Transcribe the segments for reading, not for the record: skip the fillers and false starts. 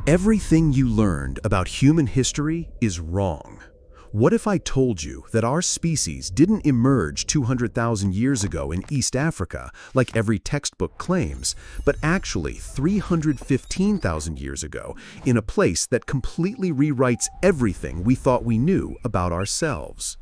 Everything you learned about human history is wrong. What if I told you that our species didn't emerge 200,000 years ago in East Africa, like every textbook claims, but actually 315,000 years ago in a place that completely rewrites everything we thought we knew about ourselves?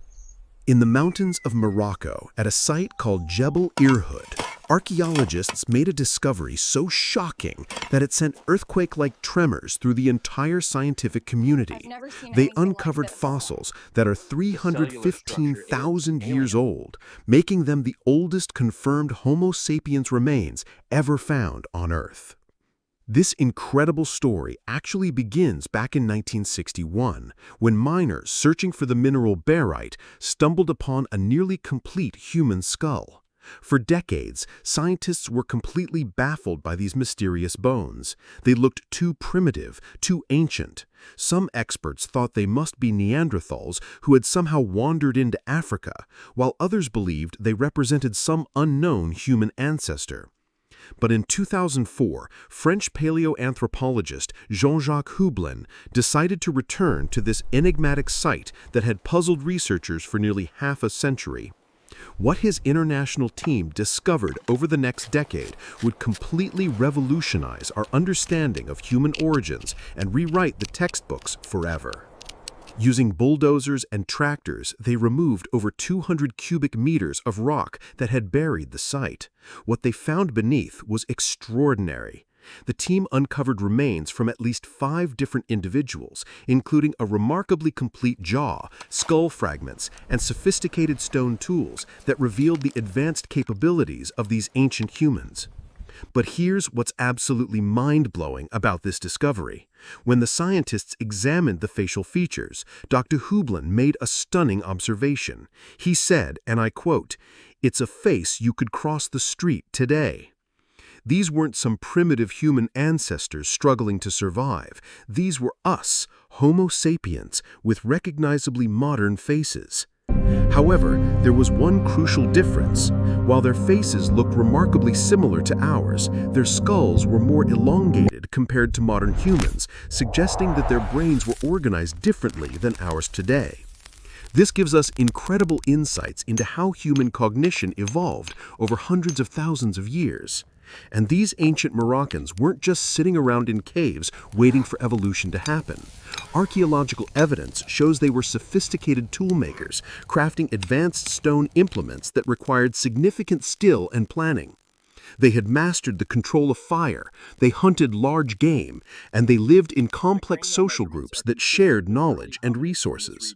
In the mountains of Morocco, at a site called Jebel Irhoud, archaeologists made a discovery so shocking that it sent earthquake-like tremors through the entire scientific community. They uncovered fossils that are 315,000 years old, making them the oldest confirmed Homo sapiens remains ever found on Earth. This incredible story actually begins back in 1961, when miners searching for the mineral barite stumbled upon a nearly complete human skull. For decades, scientists were completely baffled by these mysterious bones. They looked too primitive, too ancient. Some experts thought they must be Neanderthals who had somehow wandered into Africa, while others believed they represented some unknown human ancestor. But in 2004, French paleoanthropologist Jean-Jacques Hublin decided to return to this enigmatic site that had puzzled researchers for nearly half a century. What his international team discovered over the next decade would completely revolutionize our understanding of human origins and rewrite the textbooks forever. Using bulldozers and tractors, they removed over 200 cubic meters of rock that had buried the site. What they found beneath was extraordinary. The team uncovered remains from at least 5 different individuals, including a remarkably complete jaw, skull fragments, and sophisticated stone tools that revealed the advanced capabilities of these ancient humans. But here's what's absolutely mind-blowing about this discovery. When the scientists examined the facial features, Dr. Hublin made a stunning observation. He said, and I quote, "It's a face you could cross the street today." These weren't some primitive human ancestors struggling to survive. These were us, Homo sapiens, with recognizably modern faces. However, there was one crucial difference. While their faces looked remarkably similar to ours, their skulls were more elongated compared to modern humans, suggesting that their brains were organized differently than ours today. This gives us incredible insights into how human cognition evolved over hundreds of thousands of years. And these ancient Moroccans weren't just sitting around in caves waiting for evolution to happen. Archaeological evidence shows they were sophisticated toolmakers, crafting advanced stone implements that required significant skill and planning. They had mastered the control of fire, they hunted large game, and they lived in complex social groups that shared knowledge and resources.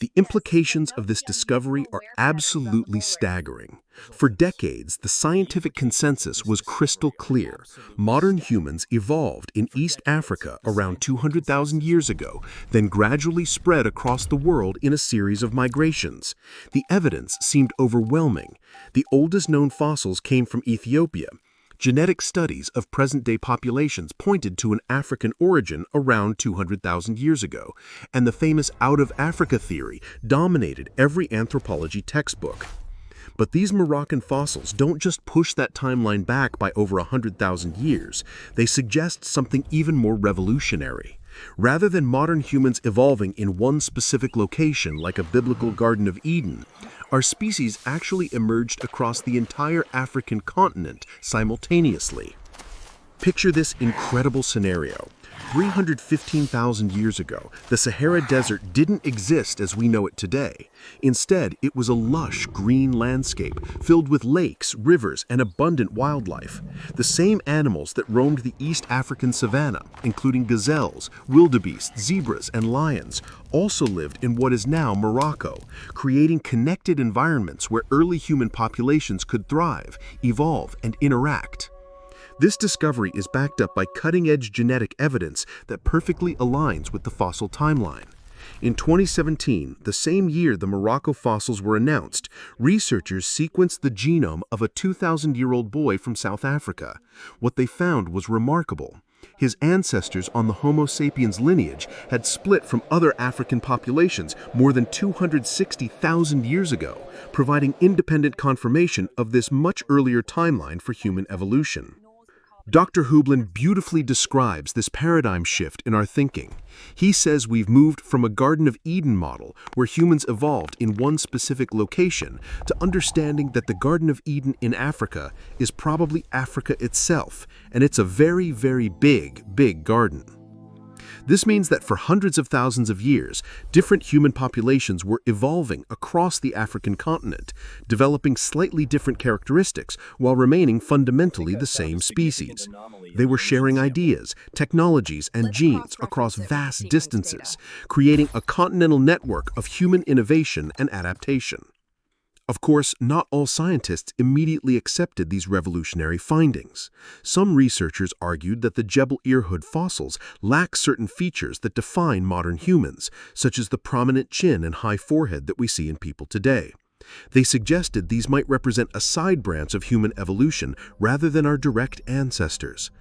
The implications of this discovery are absolutely staggering. For decades, the scientific consensus was crystal clear. Modern humans evolved in East Africa around 200,000 years ago, then gradually spread across the world in a series of migrations. The evidence seemed overwhelming. The oldest known fossils came from Ethiopia. Genetic studies of present-day populations pointed to an African origin around 200,000 years ago, and the famous out-of-Africa theory dominated every anthropology textbook. But these Moroccan fossils don't just push that timeline back by over 100,000 years, they suggest something even more revolutionary. Rather than modern humans evolving in one specific location like a biblical Garden of Eden, our species actually emerged across the entire African continent simultaneously. Picture this incredible scenario. 315,000 years ago, the Sahara Desert didn't exist as we know it today. Instead, it was a lush green landscape filled with lakes, rivers, and abundant wildlife. The same animals that roamed the East African savanna, including gazelles, wildebeests, zebras, and lions, also lived in what is now Morocco, creating connected environments where early human populations could thrive, evolve, and interact. This discovery is backed up by cutting-edge genetic evidence that perfectly aligns with the fossil timeline. In 2017, the same year the Morocco fossils were announced, researchers sequenced the genome of a 2,000-year-old boy from South Africa. What they found was remarkable. His ancestors on the Homo sapiens lineage had split from other African populations more than 260,000 years ago, providing independent confirmation of this much earlier timeline for human evolution. Dr. Hublin beautifully describes this paradigm shift in our thinking. He says we've moved from a Garden of Eden model, where humans evolved in one specific location, to understanding that the Garden of Eden in Africa is probably Africa itself, and it's a very, very big garden. This means that for hundreds of thousands of years, different human populations were evolving across the African continent, developing slightly different characteristics while remaining fundamentally the same species. They were sharing ideas, technologies, and genes across vast distances, creating a continental network of human innovation and adaptation. Of course, not all scientists immediately accepted these revolutionary findings. Some researchers argued that the Jebel Irhoud fossils lack certain features that define modern humans, such as the prominent chin and high forehead that we see in people today. They suggested these might represent a side branch of human evolution rather than our direct ancestors.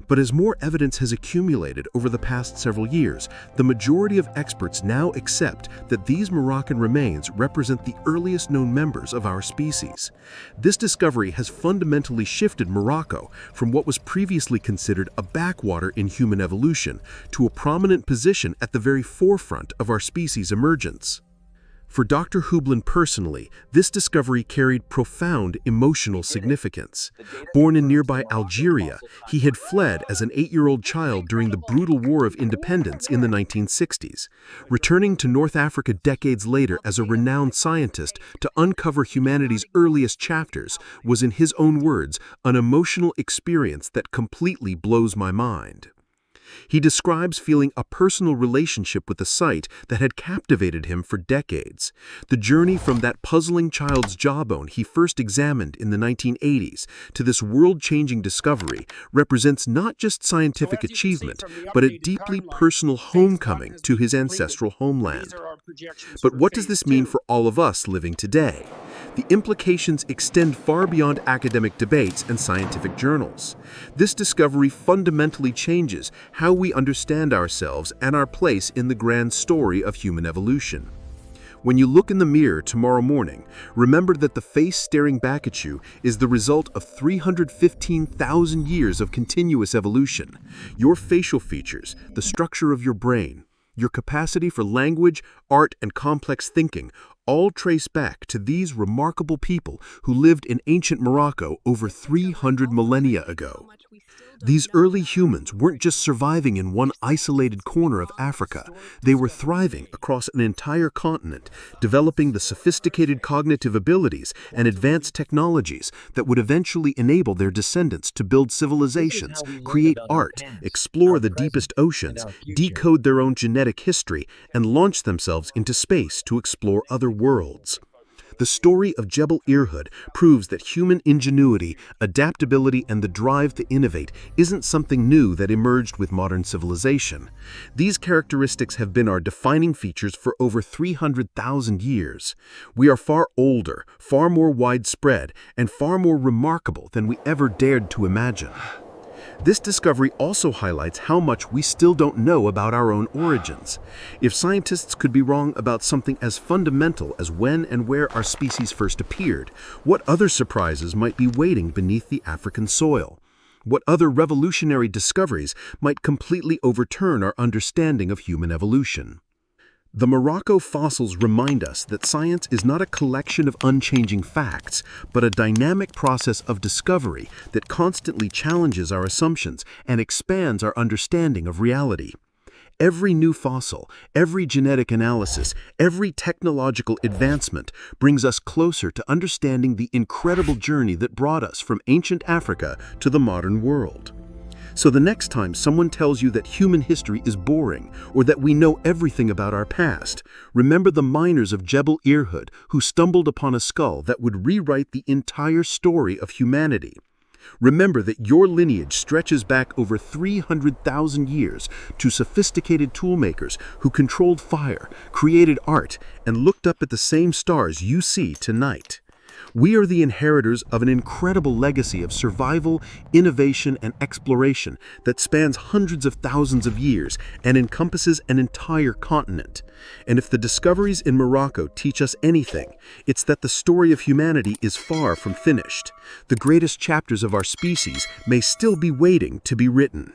But as more evidence has accumulated over the past several years, the majority of experts now accept that these Moroccan remains represent the earliest known members of our species. This discovery has fundamentally shifted Morocco from what was previously considered a backwater in human evolution to a prominent position at the very forefront of our species' emergence. For Dr. Hublin personally, this discovery carried profound emotional significance. Born in nearby Algeria, he had fled as an 8-year-old child during the brutal War of Independence in the 1960s. Returning to North Africa decades later as a renowned scientist to uncover humanity's earliest chapters was, in his own words, an emotional experience that completely blows my mind. He describes feeling a personal relationship with the site that had captivated him for decades. The journey from that puzzling child's jawbone he first examined in the 1980s to this world-changing discovery represents not just scientific achievement, but a deeply personal homecoming to his ancestral homeland. But what does this mean for all of us living today? The implications extend far beyond academic debates and scientific journals. This discovery fundamentally changes how we understand ourselves and our place in the grand story of human evolution. When you look in the mirror tomorrow morning, remember that the face staring back at you is the result of 315,000 years of continuous evolution. Your facial features, the structure of your brain, your capacity for language, art, and complex thinking all trace back to these remarkable people who lived in ancient Morocco over 300 millennia ago. These early humans weren't just surviving in one isolated corner of Africa. They were thriving across an entire continent, developing the sophisticated cognitive abilities and advanced technologies that would eventually enable their descendants to build civilizations, create art, explore the deepest oceans, decode their own genetic history, and launch themselves into space to explore other worlds. The story of Jebel Irhoud proves that human ingenuity, adaptability, and the drive to innovate isn't something new that emerged with modern civilization. These characteristics have been our defining features for over 300,000 years. We are far older, far more widespread, and far more remarkable than we ever dared to imagine. This discovery also highlights how much we still don't know about our own origins. If scientists could be wrong about something as fundamental as when and where our species first appeared, what other surprises might be waiting beneath the African soil? What other revolutionary discoveries might completely overturn our understanding of human evolution? The Morocco fossils remind us that science is not a collection of unchanging facts, but a dynamic process of discovery that constantly challenges our assumptions and expands our understanding of reality. Every new fossil, every genetic analysis, every technological advancement brings us closer to understanding the incredible journey that brought us from ancient Africa to the modern world. So the next time someone tells you that human history is boring or that we know everything about our past, remember the miners of Jebel Irhoud who stumbled upon a skull that would rewrite the entire story of humanity. Remember that your lineage stretches back over 300,000 years to sophisticated toolmakers who controlled fire, created art, and looked up at the same stars you see tonight. We are the inheritors of an incredible legacy of survival, innovation, and exploration that spans hundreds of thousands of years and encompasses an entire continent. And if the discoveries in Morocco teach us anything, it's that the story of humanity is far from finished. The greatest chapters of our species may still be waiting to be written.